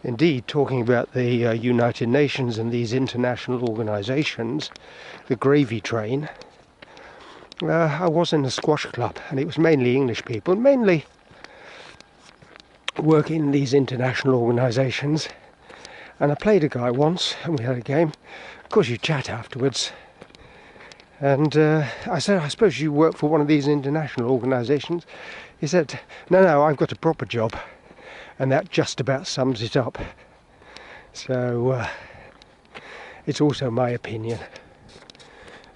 Indeed, talking about the United Nations and these international organisations, the gravy train, I was in a squash club, and it was mainly English people, mainly working in these international organisations. And I played a guy once, and we had a game. Of course, you chat afterwards. And I said, I suppose you work for one of these international organisations? He said, no, I've got a proper job. And that just about sums it up. So it's also my opinion.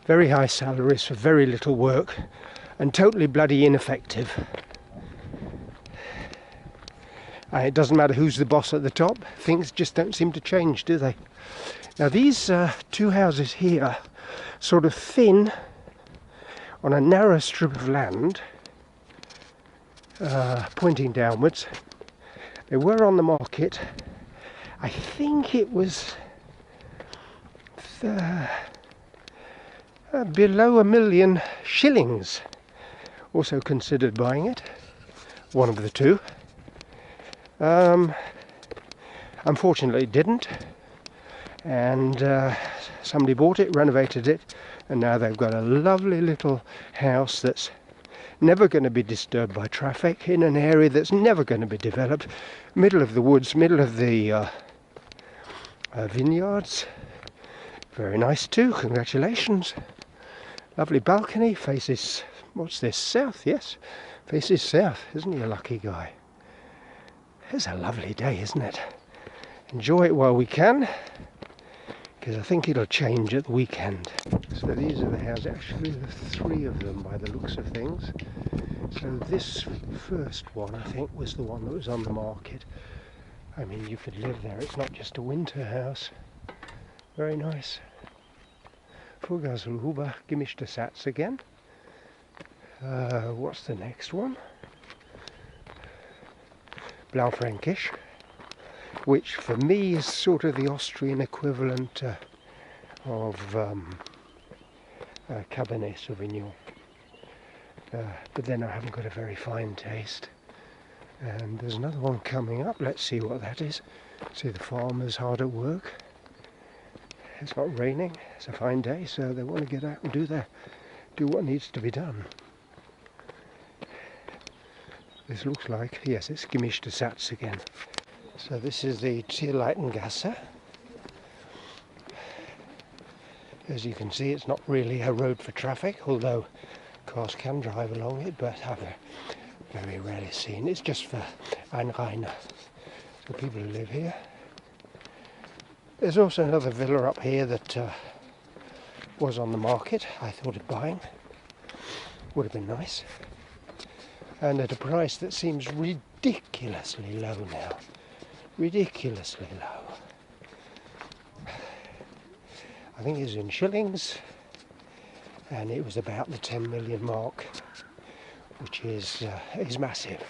Very high salaries for very little work, and totally bloody ineffective. It doesn't matter who's the boss at the top, things just don't seem to change, do they? Now these two houses here, sort of thin on a narrow strip of land, pointing downwards. They were on the market. I think it was below £1 million shillings. Also considered buying it, one of the two. Unfortunately it didn't, and somebody bought it, renovated it, and now they've got a lovely little house that's never going to be disturbed by traffic, in an area that's never going to be developed, middle of the woods, middle of the vineyards. Very nice too, congratulations. Lovely balcony, faces, what's this, south? Yes, faces south. Isn't he a lucky guy? It's a lovely day, isn't it? Enjoy it while we can, because I think it'll change at the weekend. So these are the houses, actually the three of them by the looks of things. So this first one, I think, was the one that was on the market. I mean, you could live there, it's not just a winter house. Very nice. Vorgasselhuber, gemischte Satz again. What's the next one? Blaufränkisch, which for me is sort of the Austrian equivalent of Cabernet Sauvignon. But then I haven't got a very fine taste. And there's another one coming up. Let's see what that is. See the farmers hard at work. It's not raining. It's a fine day, so they want to get out and do what needs to be done. This looks like, yes, it's gemischte Satz again. So this is the Tierleitengasse. As you can see, it's not really a road for traffic, although cars can drive along it, but I've very rarely seen. It's just for Einreiner, so people who live here. There's also another villa up here that was on the market. I thought of buying. Would have been nice. And at a price that seems ridiculously low now. Ridiculously low. I think it was in shillings, and it was about the 10 million mark, which is massive.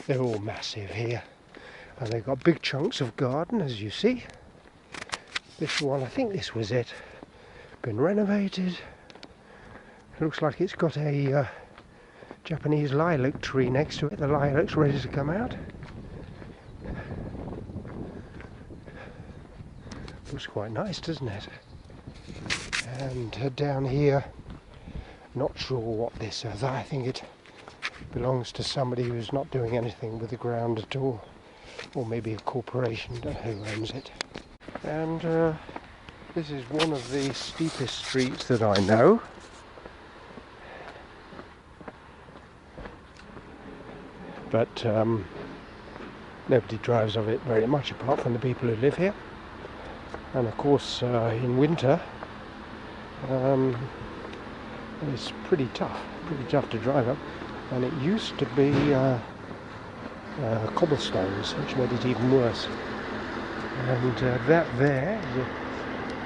They're all massive here. And they've got big chunks of garden, as you see. This one, I think this was it. Been renovated. It looks like it's got a Japanese lilac tree next to it. The lilac's ready to come out. Looks quite nice, doesn't it? And down here, not sure what this is. I think it belongs to somebody who's not doing anything with the ground at all. Or maybe a corporation, don't know who owns it. And this is one of the steepest streets that I know. But nobody drives of it very much apart from the people who live here. And of course in winter it's pretty tough to drive up. And it used to be cobblestones, which made it even worse. And that there,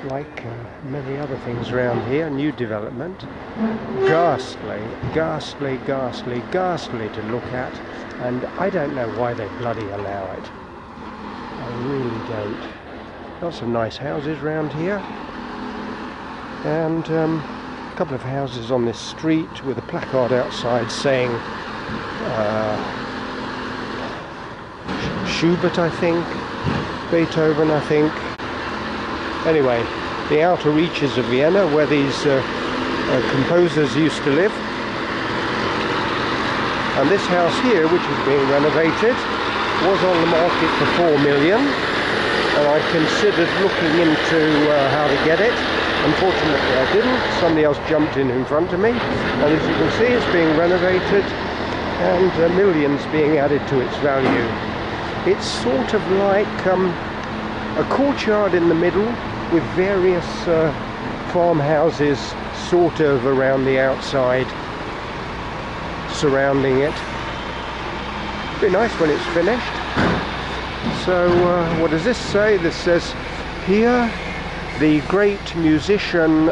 like many other things around here, new development, ghastly to look at, and I don't know why they bloody allow it. I really don't. Lots of nice houses around here, and a couple of houses on this street with a placard outside saying Schubert, I think. Beethoven, I think. Anyway, the outer reaches of Vienna, where these composers used to live. And this house here, which is being renovated, was on the market for 4 million, and I considered looking into how to get it. Unfortunately I didn't. Somebody else jumped in front of me, and as you can see, it's being renovated and millions being added to its value. It's sort of like a courtyard in the middle with various farmhouses sort of around the outside surrounding it. Be nice when it's finished. So what does this say? This says here the great musician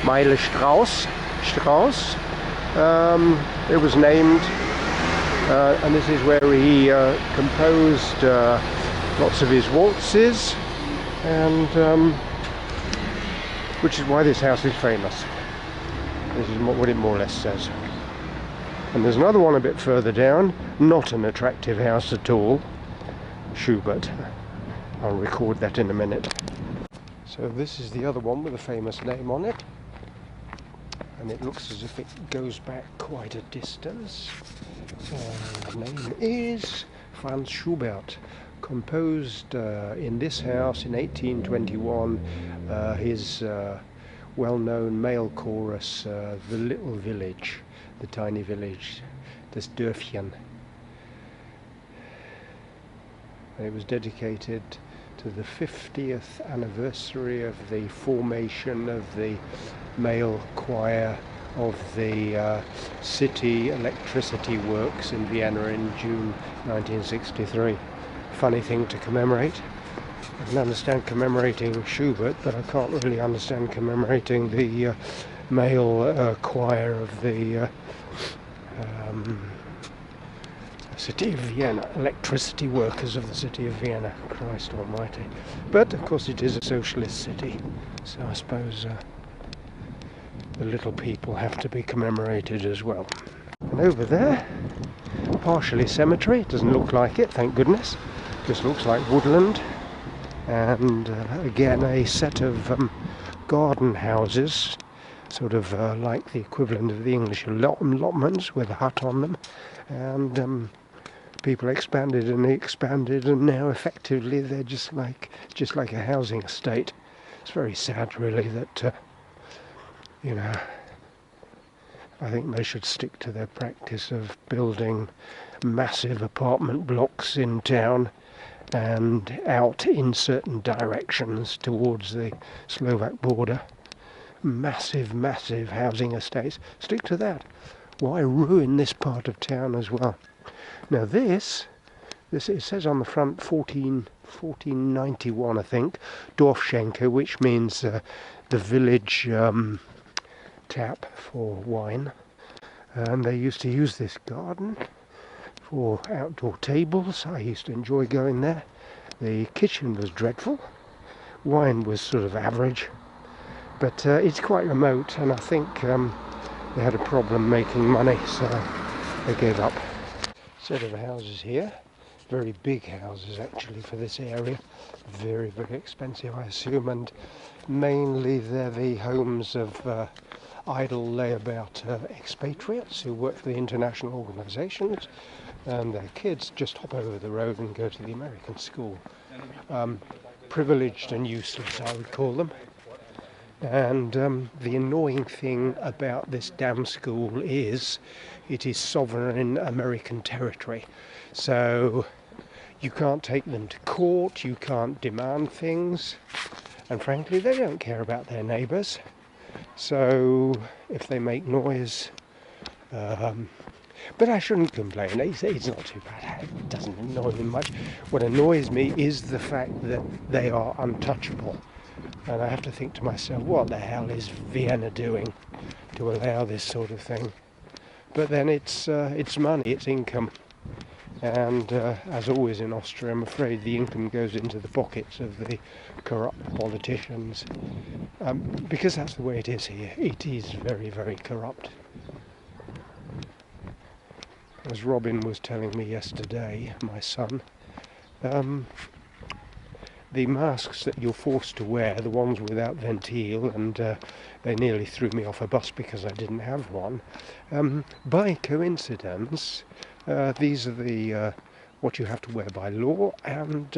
Meile Strauss, it was named, and this is where he composed lots of his waltzes, and which is why this house is famous. This is what it more or less says. And there's another one a bit further down, not an attractive house at all, Schubert. I'll record that in a minute. So this is the other one with a famous name on it, and it looks as if it goes back quite a distance. The name is Franz Schubert, composed in this house in 1821 his well-known male chorus, The Little Village, the tiny village, das Dörfchen. And it was dedicated to the 50th anniversary of the formation of the male choir of the city electricity works in Vienna in June 1963. Funny thing to commemorate. I can understand commemorating Schubert, but I can't really understand commemorating the male choir of the city of Vienna, electricity workers of the city of Vienna. Christ almighty. But of course it is a socialist city, so I suppose the little people have to be commemorated as well. And over there, partially cemetery. It doesn't look like it, thank goodness. Just looks like woodland. And again a set of garden houses, sort of like the equivalent of the English allotments with a hut on them, and people expanded and now effectively they're just like a housing estate. It's very sad really that you know, I think they should stick to their practice of building massive apartment blocks in town and out in certain directions towards the Slovak border. Massive housing estates. Stick to that. Why ruin this part of town as well? Now this it says on the front 1491 I think, Dorfschenke, which means the village tap for wine. And they used to use this garden for outdoor tables. I used to enjoy going there. The kitchen was dreadful. Wine was sort of average. But it's quite remote, and I think they had a problem making money, so they gave up. Set of houses here. Very big houses actually for this area. Very expensive I assume, and mainly they're the homes of idle layabout expatriates who work for the international organisations, and their kids just hop over the road and go to the American school. Privileged and useless, I would call them. And the annoying thing about this damn school is it is sovereign American territory. So you can't take them to court, you can't demand things, and frankly they don't care about their neighbours. So if they make noise, but I shouldn't complain, it's not too bad, it doesn't annoy me much. What annoys me is the fact that they are untouchable. And I have to think to myself, what the hell is Vienna doing to allow this sort of thing? But then it's money, it's income. And as always in Austria, I'm afraid the income goes into the pockets of the corrupt politicians. Because that's the way it is here. It is very corrupt. as Robin was telling me yesterday, my son, the masks that you're forced to wear, the ones without ventile, and they nearly threw me off a bus because I didn't have one. By coincidence, these are the what you have to wear by law, and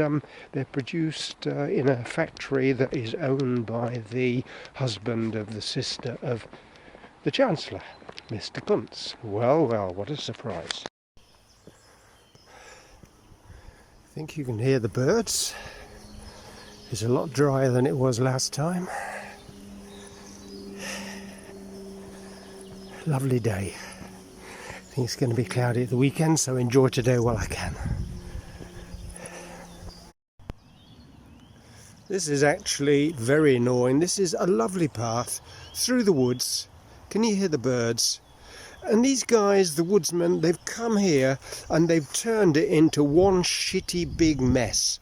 they're produced in a factory that is owned by the husband of the sister of the Chancellor, Mr. Kuntz. Well, well, what a surprise. I think you can hear the birds. It's a lot drier than it was last time. Lovely day. I think it's going to be cloudy at the weekend, so enjoy today while I can. This is actually very annoying. This is a lovely path through the woods. Can you hear the birds? And these guys, the woodsmen, they've come here and they've turned it into one shitty big mess.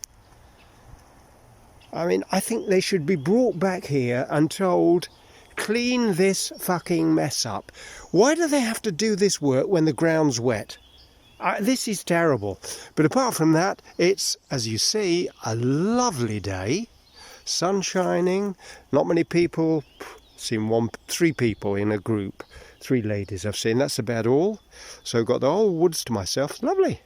I mean, I think they should be brought back here and told, clean this fucking mess up. Why do they have to do this work when the ground's wet? This is terrible. But apart from that, it's, as you see, a lovely day. Sun shining, not many people. Seen 3 people in a group. 3 ladies I've seen, that's about all. So got the whole woods to myself. Lovely.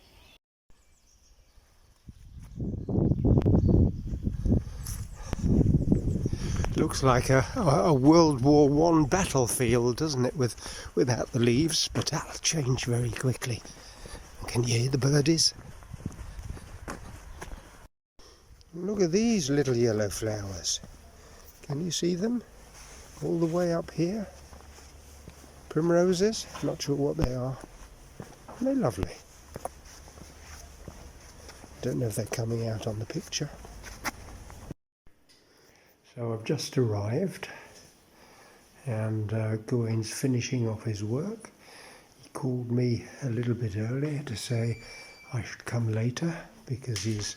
Looks like a World War I battlefield, doesn't it, without the leaves, but that'll change very quickly. Can you hear the birdies? Look at these little yellow flowers. Can you see them? All the way up here. Primroses, not sure what they are. They're lovely. Don't know if they're coming out on the picture. So I've just arrived, and Gawain's finishing off his work. He called me a little bit earlier to say I should come later because he's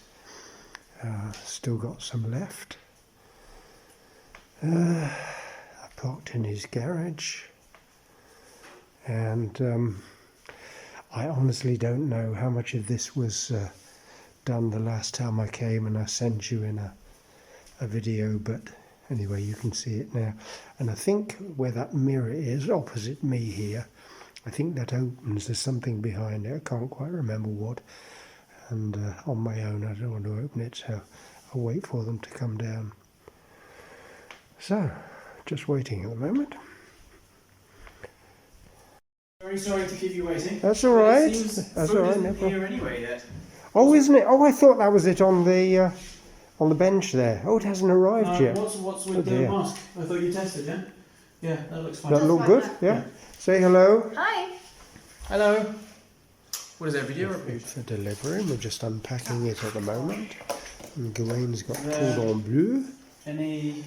still got some left. I parked in his garage, and I honestly don't know how much of this was done the last time I came and I sent you in a video, but anyway, you can see it now. And I think where that mirror is opposite me here, I think that opens. There's something behind it, I can't quite remember what, and on my own I don't want to open it, so I'll wait for them to come down. So just waiting at the moment. Very sorry to keep you waiting. That's all right. That's all right. Never. Here anyway yet. Oh, isn't it? Oh, I thought that was it on the bench there. Oh, it hasn't arrived yet. What's with the mask? I thought you tested, yeah? Yeah, that looks fine. That look good? Yeah. Say hello. Hi. Hello. What is that video? Food for delivery. We're just unpacking it at the moment. And Gawain's got cordon bleu. Any?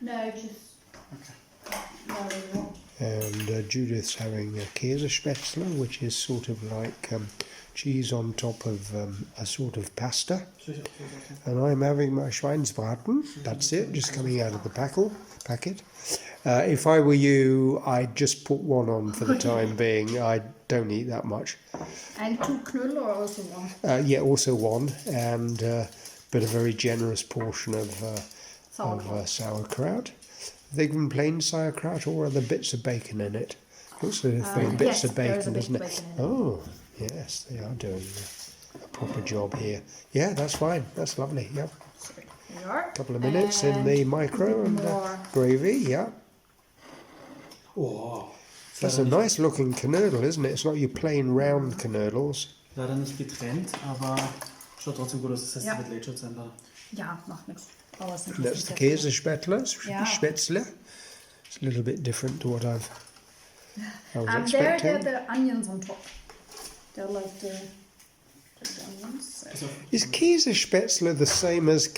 No, just. Okay. No, And Judith's having a Käsespätzle, which is sort of like cheese on top of a sort of pasta. And I'm having my Schweinsbraten. That's it, just coming out of the packet. If I were you, I'd just put one on for the time being. I don't eat that much. And 2 knödel or also one? Yeah, also one, and but a very generous portion of sauerkraut. Have they given plain sauerkraut, or are there bits of bacon in it? Looks as if there are bits of bacon, doesn't it? Oh, yes, they are doing a proper job here. Yeah, that's fine. That's lovely. Yeah. A couple of minutes in the micro and gravy. Yeah. Oh, that's a nice looking Knödel, isn't it? It's not your plain round Knödels. Leider nicht getrennt, aber schaut trotzdem gut aus. Das heißt, Ja. mit Lädschutz-Sender. Ja, macht nichts. That's the Käsespätzle. Spätzle. It's a little bit different to what I was expecting. There the onions on top. They're like the onions. Is Käsespätzle the same as